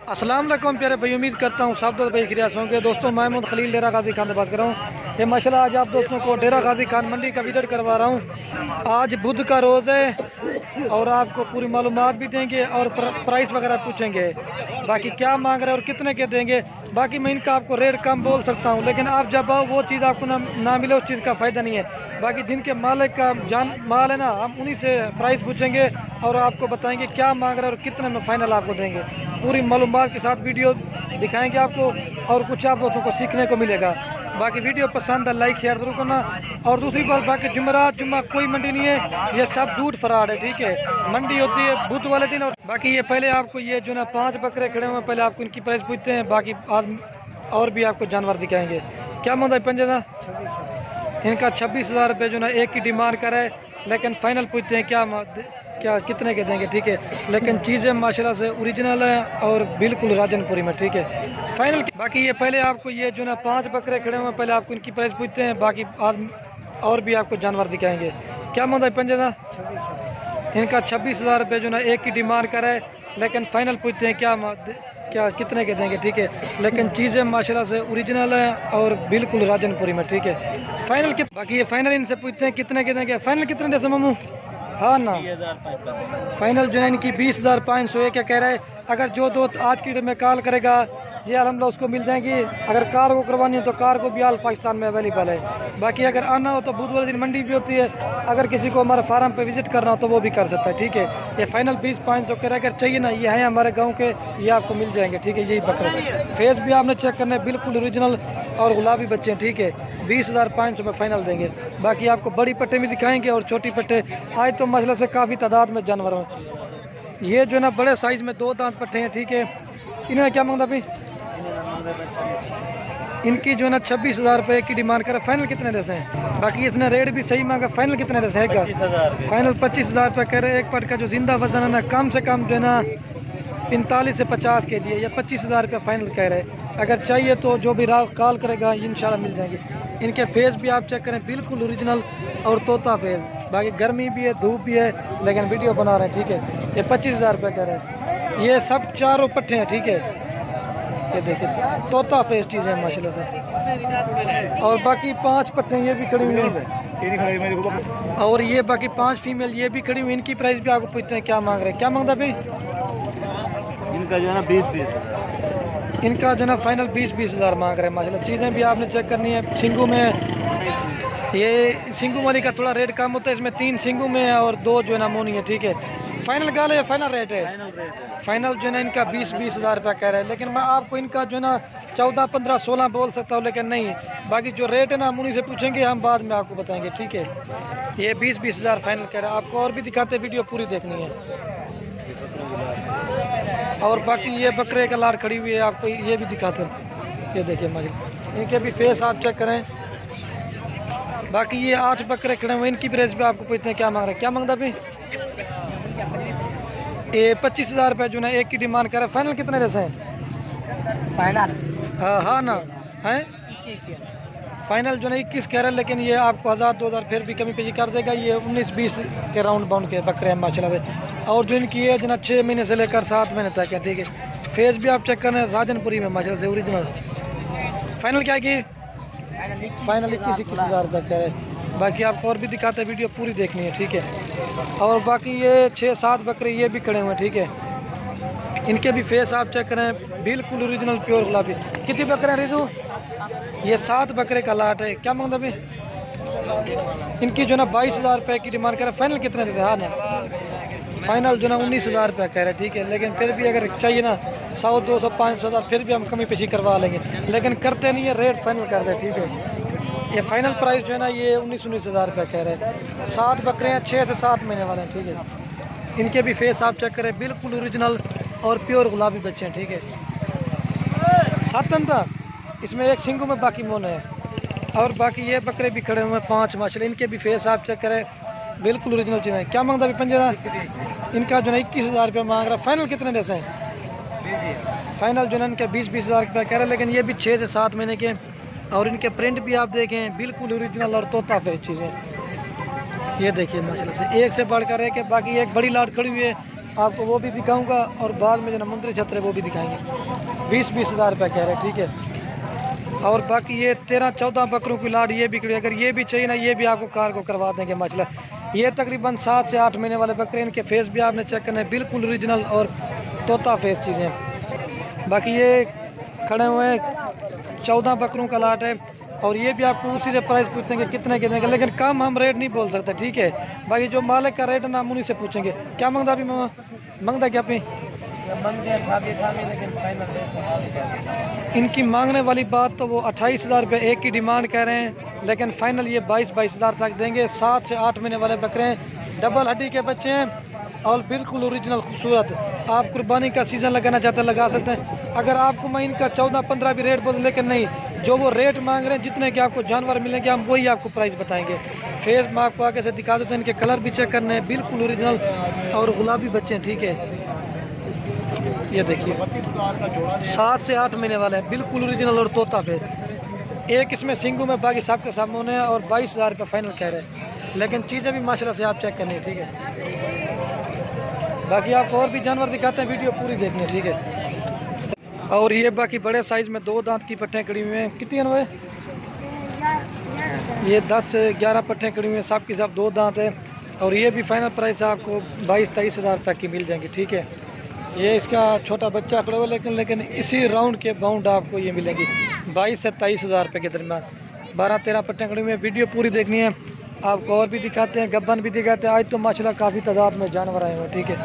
अस्सलाम वालेकुम प्यारे भाई, उम्मीद करता हूँ सब भाई खिरियास होंगे। दोस्तों मैं मोहम्मद खलील डेरा गाजी खान से बात कर रहा हूँ। ये माशाल्लाह आज आप दोस्तों को डेरा गाजी खान मंडी का विजिट करवा रहा हूँ। आज बुध का रोज़ है और आपको पूरी मालूमात भी देंगे और प्राइस वगैरह पूछेंगे, बाकी क्या मांग रहे हैं और कितने के देंगे। बाकी मैं इनका आपको रेट कम बोल सकता हूँ, लेकिन आप जब आओ वो चीज़ आपको ना मिले उस चीज़ का फ़ायदा नहीं है। बाकी जिनके मालिक का जान माल है ना, हम उन्हीं से प्राइस पूछेंगे और आपको बताएंगे क्या मांग रहे हैं और कितने में फ़ाइनल आपको देंगे। पूरी मालूमात के साथ वीडियो दिखाएंगे आपको और कुछ आप दोस्तों को सीखने को मिलेगा। बाकी वीडियो पसंद है लाइक शेयर जरूर करना। और दूसरी बात, बाकी जुम्मा कोई मंडी नहीं है, ये सब झूठ फराड है, ठीक है। मंडी होती है बुध वाले दिन। और बाकी ये पहले आपको ये जो ना 5 बकरे खड़े हुए हैं, पहले आपको इनकी प्राइस पूछते हैं, बाकी और भी आपको जानवर दिखाएंगे। क्या मांगता है पंजा? इनका 26,000 रुपये जो ना एक की डिमांड करे, लेकिन फाइनल पूछते हैं क्या कितने के देंगे, ठीक है। लेकिन चीज़ें माशाल्लाह से ओरिजिनल है और बिल्कुल राजनपुरी में, ठीक है। फाइनल बाकी ये पहले आपको ये जो ना 5 बकरे खड़े हुए हैं, पहले आपको इनकी प्राइस पूछते हैं, बाकी और भी आपको जानवर दिखाएंगे। क्या मांगता है पंजा? इनका 26,000 रुपये जो ना एक की डिमांड करे, लेकिन फाइनल पूछते हैं क्या कितने के देंगे, ठीक है। लेकिन चीज़ें माशाल्लाह से ओरिजिनल है और बिल्कुल राजनपुरी में, ठीक है। फाइनल बाकी ये फाइनल इनसे पूछते हैं कितने के देंगे। फाइनल कितने दे मामू? हाँ ना, फाइनल जो है इनकी 20,500 क्या कह रहा है। अगर जो दोस्त आज की डेट में कॉल करेगा ये अलहमदिल्ला उसको मिल जाएंगी। अगर कार को करवानी हो तो कार को भी आल पाकिस्तान में अवेलेबल है। बाकी अगर आना हो तो बुध वाले दिन मंडी भी होती है। अगर किसी को हमारे फार्म पे विजिट करना हो तो वो भी कर सकता है, ठीक है। ये फाइनल 20,500 कह रहा है। अगर चाहिए ना, ये हैं हमारे गांव के, ये आपको मिल जाएंगे, ठीक है। यही बकरे फेस भी आपने चेक करना है, बिल्कुल ओरिजिनल और गुलाबी बच्चे हैं, ठीक है। 20,500 में फाइनल देंगे। बाकी आपको बड़ी पट्टे भी दिखाएंगे और छोटी पट्टे। आज तो मसले से काफ़ी तादाद में जानवर हैं। ये जो ना बड़े साइज़ में 2 दांत पट्टे हैं, ठीक है। इन्हें क्या मांगता भाई? इनकी जो है ना 26,000 रुपये की डिमांड करे। फाइनल कितने जैसे हैं? बाकी इसने रेट भी सही मांगा। फाइनल कितने जैसे है? फाइनल 25,000 रुपये कह रहे। एक पट का जो जिंदा वजन है ना, कम से कम जो है ना 45 से 50 kg है। या 25,000 रुपये फाइनल कह रहे। अगर चाहिए तो जो भी कॉल करेगा इंशाल्लाह मिल जाएंगे। इनके फेस भी आप चेक करें, बिल्कुल ओरिजिनल और तोता फेस। बाकी गर्मी भी है, धूप भी है, लेकिन वीडियो बना रहे हैं, ठीक है। ये 25,000 रुपये कह रहे हैं। ये सब चारों पट्टे हैं, ठीक है। ये देखिए तोता फेस चीज़ें हैं माशाल्लाह से। और बाकी 5 पट्टे ये भी खड़ी हुई हैं। और ये बाकी 5 फीमेल ये भी खड़ी हुई। इनकी प्राइस भी आपको पूछते हैं क्या मांग रहे हैं। क्या मांगता भाई? इनका जो है ना 20,000। इनका जो है ना फाइनल 20,000 मांग रहे हैं माशाल्लाह। चीज़ें भी आपने चेक करनी है। सिंगू में ये सिंगू वाली का थोड़ा रेट कम होता है, इसमें 3 सिंगू में है और 2 जो है ना मोनी है, ठीक है। फाइनल गाल है, फाइनल रेट है। फाइनल जो है ना इनका 20,000 रुपया कह रहे हैं, लेकिन मैं आपको इनका जो है ना 14, 15, 16 बोल सकता हूँ, लेकिन नहीं। बाकी जो रेट है ना हम उन्हीं से पूछेंगे, हम बाद में आपको बताएंगे, ठीक है। ये 20,000 फाइनल कह रहे हैं। आपको और भी दिखाते, वीडियो पूरी देखनी है। और बाकी ये बकरे का लाट खड़ी हुई है, आपको ये भी दिखाते हैं। ये देखिए मालिक, इनके भी फेस आप चेक करें। बाकी ये 8 बकरे खड़े हुए। इनकी प्राइस भी आपको पूछते हैं क्या मांग रहे हैं। क्या मांगता भाई? ये 25,000 रुपये जो ना एक की डिमांड कर रहा है। फाइनल कितने जैसे हैं? फाइनल हाँ ना है। फाइनल जो ना 21 कह रहा है, लेकिन ये आपको 1,000 2,000 फिर भी कमी पेशी कर देगा। ये 19-20 के राउंड बाउंड के बकरे हैं माशाल्लाह से। और जो इनकी एज ना 6 महीने से लेकर 7 महीने तक है, ठीक है। फेस भी आप चेक करना, राजनपुरी में माशाल्लाह से ओरिजिनल। फाइनल क्या की? फाइनल 21,000 रुपये कह रहे हैं। बाकी आपको और भी दिखाते हैं, वीडियो पूरी देखनी है, ठीक है। और बाकी ये 6-7 बकरे ये भी खड़े हुए हैं, ठीक है। इनके भी फेस आप चेक करें, बिल्कुल ओरिजिनल प्योर गुलाबी। कितने बकरे हैं रिजू? ये 7 बकरे का लाट है। क्या मांगता भाई? इनकी जो ना 22,000 रुपये की डिमांड कर रहे हैं। फाइनल कितने जैसे? हाँ ना, फाइनल जो ना 19,000 रुपये कह रहे हैं, ठीक है। लेकिन फिर भी अगर चाहिए ना 100, 200, 500 फिर भी हम कमी पेशी करवा लेंगे, लेकिन करते नहीं है। रेट फाइनल कर दे, ठीक है। ये फाइनल प्राइस जो है ना ये 19,000 रुपये कह रहे हैं। 7 बकरे हैं, 6 से 7 महीने वाले हैं, ठीक है। इनके भी फेस आप चेक करें, बिल्कुल ओरिजिनल और प्योर गुलाबी बच्चे हैं, ठीक है। 7 अंता इसमें एक सिंगू में, बाकी मोन है। और बाकी ये बकरे भी खड़े हुए हैं 5 माशाल्लाह। इनके भी फेस आप चेक करें, बिल्कुल ओरिजिनल चीज़ है। क्या मांगता भी पंजा? इनका जो है 21,000 रुपये मांग रहा है। फाइनल कितने जैसे हैं? फाइनल जो है इनके 20,000 रुपये कह रहे हैं, लेकिन ये भी 6 से 7 महीने के। और इनके प्रिंट भी आप देखें, बिल्कुल ओरिजिनल और तोता फेस चीज़ें। ये देखिए माशाल्लाह से एक से बढ़कर एक है। बाकी एक बड़ी लाट खड़ी हुई है आपको वो भी दिखाऊंगा और बाद में जो ना मुंदरी छतरे वो भी दिखाएंगे। 20-20 हज़ार रुपये कह रहे हैं, ठीक है। और बाकी ये 13-14 बकरों की लाड ये बिकड़ी, अगर ये भी चाहिए ना ये भी आपको कार को करवा देंगे माशाल्लाह। ये तकरीबन 7 से 8 महीने वाले बकरे, इनके फेस भी आपने चेक करने, बिल्कुल ओरिजिनल और तोता फेस चीज़ें। बाकी ये खड़े हुए हैं 14 बकरों का लाट है और ये भी आपको उसी से प्राइस पूछेंगे कितने कितने का, लेकिन कम हम रेट नहीं बोल सकते, ठीक है। बाकी जो मालिक का रेट है ना हम उन्हीं से पूछेंगे। क्या मांगता अभी मामा, मांगता क्या पे? इनकी मांगने वाली बात तो वो 28 हज़ार रुपये एक की डिमांड कह रहे हैं, लेकिन फाइनल ये 22-22 हज़ार तक देंगे। 7 से 8 महीने वाले बकरे हैं, डबल हड्डी के बच्चे हैं और बिल्कुल ओरिजिनल खूबसूरत। आप कुर्बानी का सीज़न लगाना चाहते हैं लगा सकते हैं। अगर आपको मैं इनका 14-15 भी रेट बोल, लेकिन नहीं, जो वो रेट मांग रहे हैं जितने के आपको जानवर मिलेंगे हम वही आपको प्राइस बताएंगे। फेस मैं आपको आगे से दिखा देता हूँ, इनके कलर भी चेक करने हैं, बिल्कुल ओरिजिनल और गुलाबी बच्चे हैं, ठीक है। ये देखिए 7 से 8 महीने वाले हैं, बिल्कुल ओरिजिनल और तोता फेस। एक इसमें सिंगू में, बाकी सब के सामने है और 22 हज़ार रुपये फाइनल कह रहे हैं, लेकिन चीज़ें भी माशाल्लाह से आप चेक करनी है, ठीक है। बाकी आपको और भी जानवर दिखाते हैं, वीडियो पूरी देखनी है, ठीक है। और ये बाकी बड़े साइज़ में 2 दांत की पट्टें कड़ी हुई हैं, कितनी है ये 10 से 11 पट्टें कड़ी हुई हैं, सब की सब 2 दांत है। और ये भी फाइनल प्राइस आपको 22-23 हज़ार तक की मिल जाएंगी, ठीक है। ये इसका छोटा बच्चा खड़ा हुआ, लेकिन इसी राउंड के बाउंड आपको ये मिलेंगी 22 से 23 हज़ार रुपये के दरमियान। 12-13 पट्टें खड़ी हुई हैं, वीडियो पूरी देखनी है। आपको और भी दिखाते हैं, गब्बन भी दिखाते हैं। आज तो माशाल्लाह काफ़ी तादाद में जानवर आए हुए हैं, ठीक है।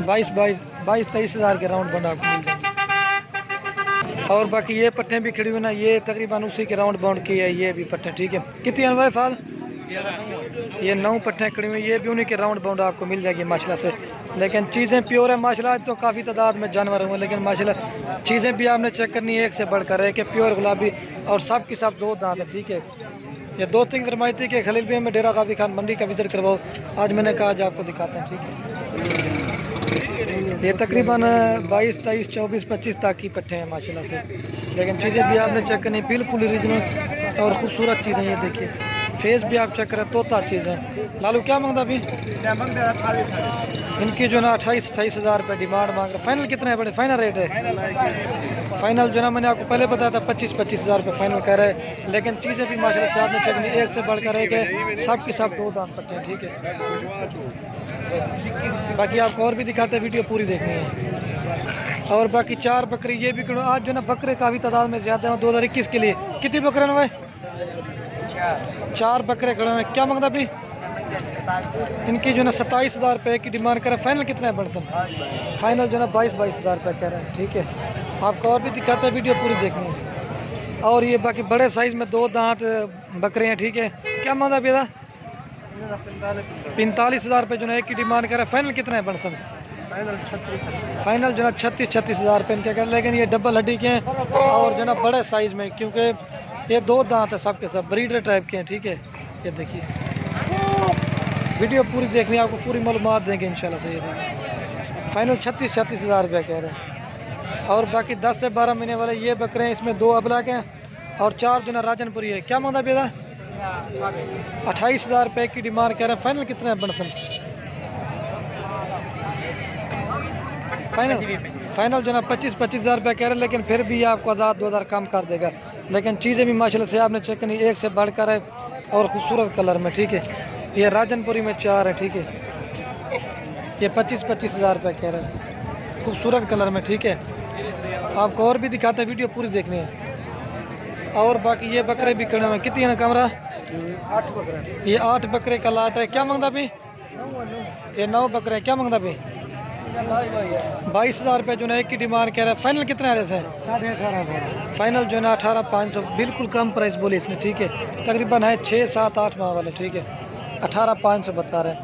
22-23 हज़ार के राउंड बंड आपको मिल जाएंगे। और बाकी ये पट्टें भी खड़ी हुई ना, ये तकरीबन उसी के राउंड बाउंड की है ये भी पट्टें, ठीक है। कितनी अनवाय फाल? ये 9 पट्टें खड़ी हुई, ये भी उन्हीं के राउंड बाउंड आपको मिल जाएगी माशाल्लाह से। लेकिन चीज़ें प्योर है माशाल्लाह, तो काफ़ी तादाद में जानवर हुए, लेकिन माशाल्लाह चीज़ें भी आपने चेक करनी है, एक से बढ़कर है कि प्योर गुलाबी और सब की सब 2 दांत है, ठीक है। ये दोस्ती की फरमाइश थी कि खलील भाई में डेरा गाजी खान मंडी का विजिट करवाओ, आज मैंने कहा आज आपको दिखाते हैं, ठीक है। ये तकरीबन 22, 23, 24, 25 तक की पट्टे हैं माशाल्लाह से, लेकिन चीज़ें भी आपने चेक करनी, बिल्कुल ओरिजिनल और ख़ूबसूरत चीज़ें। ये देखिए फेस भी आप चेक करें, तोता चीज़ें। लालू क्या मांगता अभी? इनकी जो ना 28-28 हज़ार रुपये डिमांड मांग रहे, फाइनल कितना है? बड़े फाइनल रेट है फाइनल जो ना मैंने आपको पहले बताया था 25-25 हज़ार रुपये फाइनल कह रहे हैं, लेकिन चीज़ें भी माशाल्लाह से आपने चेक करनी, एक से बढ़कर एक है, सब की सब 2 दांत पट्टे हैं, ठीक है। बाकी आपको और भी दिखाते हैं, वीडियो पूरी देखनी है। और बाकी 4 बकरी ये भी करो, आज जो ना बकरे काफ़ी तादाद में ज़्यादा हैं 2021 के लिए। कितनी बकरे हैं भाई? 4 बकरे खड़े हैं। क्या मांगता अभी? इनकी जो ना 27 हज़ार रुपये की डिमांड करें, फाइनल कितना है बर्सन? फाइनल जो ना 22-22 हज़ार रुपये कह रहे हैं, ठीक है। आपको और भी दिखाते हैं, वीडियो पूरी देखनी है। और ये बाकी बड़े साइज़ में 2 दांत बकरे हैं, ठीक है। क्या मांगता अभी? 45 हज़ार रुपये जो ना एक की डिमांड करें, फाइनल कितना है बर्सन? फाइनल जो ना 36 हज़ार रुपये इनके कर, लेकिन ये डबल हड्डी के हैं और जो ना बड़े साइज़ में, क्योंकि ये 2 दांत है सब के सब, ब्रीडर टाइप के हैं, ठीक है। ये देखिए वीडियो पूरी देखनी है, आपको पूरी मालूमात देंगे इंशाल्लाह से। ये देखिए फाइनल 36 हज़ार रुपये कह रहे हैं। और बाकी 10 से 12 महीने वाले ये बकरे हैं, इसमें 2 अबलाक हैं और 4 जो ना राजनपुरी है। क्या मांगता बेदा? 28 हज़ार रुपये की डिमांड कह रहे हैं, फाइनल कितना है बनसन? फाइनल जो ना 25-25 हज़ार रुपये कह रहे हैं, लेकिन फिर भी आपको 1000-2000 कम कर देगा। लेकिन चीज़ें भी माशाल्लाह से आपने चेक करनी, एक से बढ़कर है और खूबसूरत कलर में, ठीक है। ये राजनपुरी में 4 है, ठीक है। ये 25-25 हज़ार रुपये कह रहे हैं, खूबसूरत कलर में, ठीक है। आपको और भी दिखाते हैं, वीडियो पूरी देखनी है। और बाकी ये बकरे भी खड़े हुए, कितनी है ना कमरा? 8 बकरे। ये 8 बकरे का लाट है। क्या मांगता अभी? ये 9 बकरे। क्या मांगता अभी? 22 हज़ार रुपये जो ना एक की डिमांड कह रहा है, फाइनल कितना है? 18,500 फाइनल जो ना 18,500, बिल्कुल कम प्राइस बोली इसने, ठीक है। तकरीबन है 6-7-8 माह वाले, ठीक है। 18,500 बता रहे हैं,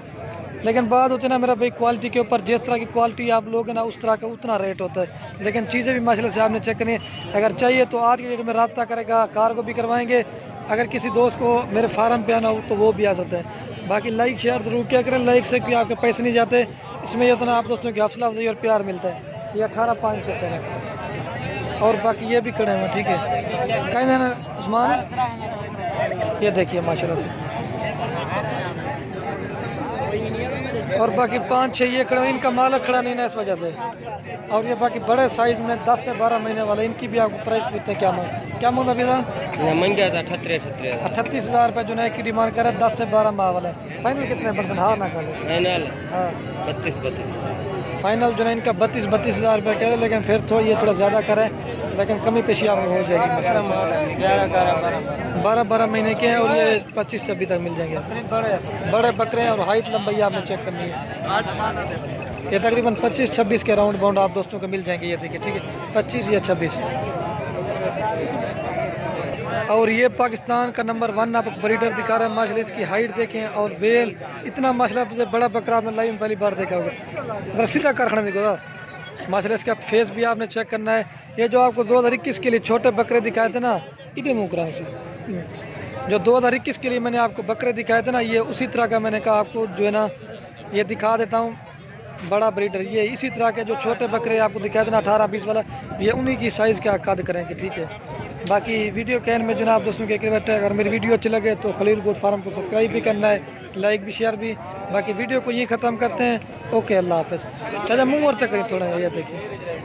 लेकिन बात होती है ना मेरा भाई क्वालिटी के ऊपर, जिस तरह की क्वालिटी आप लोग हैं ना उस तरह का उतना रेट होता है। लेकिन चीज़ें भी माशाल्लाह से आपने चेक करनी है। अगर चाहिए तो आज की डेट में रब्ता करेगा, कार को भी करवाएंगे। अगर किसी दोस्त को मेरे फार्म पे आना हो तो वो भी आ सकता है। बाकी लाइक शेयर ज़रूर क्या करें, लाइक से भी आपके पैसे नहीं जाते, इसमें ये तो ना आप दोस्तों की हौसला अफजाई और प्यार मिलता है। ये 18,500 का है। और बाकी ये भी खड़े हैं, ठीक है। कहीं ना उस्मान, ये देखिए माशाल्लाह से और बाकी 5-6 ये खड़े, इनका मालक खड़ा नहीं ना इस वजह से। और ये बाकी बड़े साइज़ में 10 से 12 महीने वाले, इनकी भी आपको प्राइस पूछते हैं क्या मांग अभी था? मन गया था 38,000 रुपये जो नए की डिमांड कर रहा है, 10 से 12 माह वाला है। फाइनल कितने परसेंट? हाँ ना कर फाइनल हाँ 32 फाइनल जो है इनका 32,000 रुपये कह रहे, लेकिन फिर ये थोड़ा ज़्यादा करें, लेकिन कमी पेशी आपको हो जाएगी। 12 महीने के हैं और ये 25-26 तक मिल जाएंगे। बड़े बकरे हैं और हाइट लंबाई आपने चेक करनी है। ये तकरीबन 25-26 के राउंड बाउंड आप दोस्तों को मिल जाएंगे। ये देखिए, ठीक है, 25 या 26। और ये पाकिस्तान का नंबर 1 आपको ब्रीडर दिखा रहा है। माशाल्लाह इसकी हाइट देखें और वेल, इतना माशाल्लाह से बड़ा बकरा आपने लाइव में पहली बार देखा होगा। जरा सीधा कारखाना देखो माशाल्लाह, इसका फेस भी आपने चेक करना है। ये जो आपको 2021 के लिए छोटे बकरे दिखाए थे ना, इधर मुँह करा जो 2021 के लिए मैंने आपको बकरे दिखाए थे ना, ये उसी तरह का मैंने कहा आपको जो है ना, ये दिखा देता हूँ बड़ा ब्रीडर। ये इसी तरह के जो छोटे बकरे आपको दिखाए थे ना 18-20 वाला, ये उन्हीं की साइज़ का कद करेंगे, ठीक है। बाकी वीडियो के एंड में जनाब दोस्तों के रिक्वेस्ट है, अगर मेरी वीडियो अच्छी लगे तो खलील गोट फार्म को सब्सक्राइब भी करना है, लाइक भी, शेयर भी। बाकी वीडियो को ये ख़त्म करते हैं। ओके, अल्लाह हाफ़िज़। चलो मुँह और तक करिए थोड़ा, ये देखिए।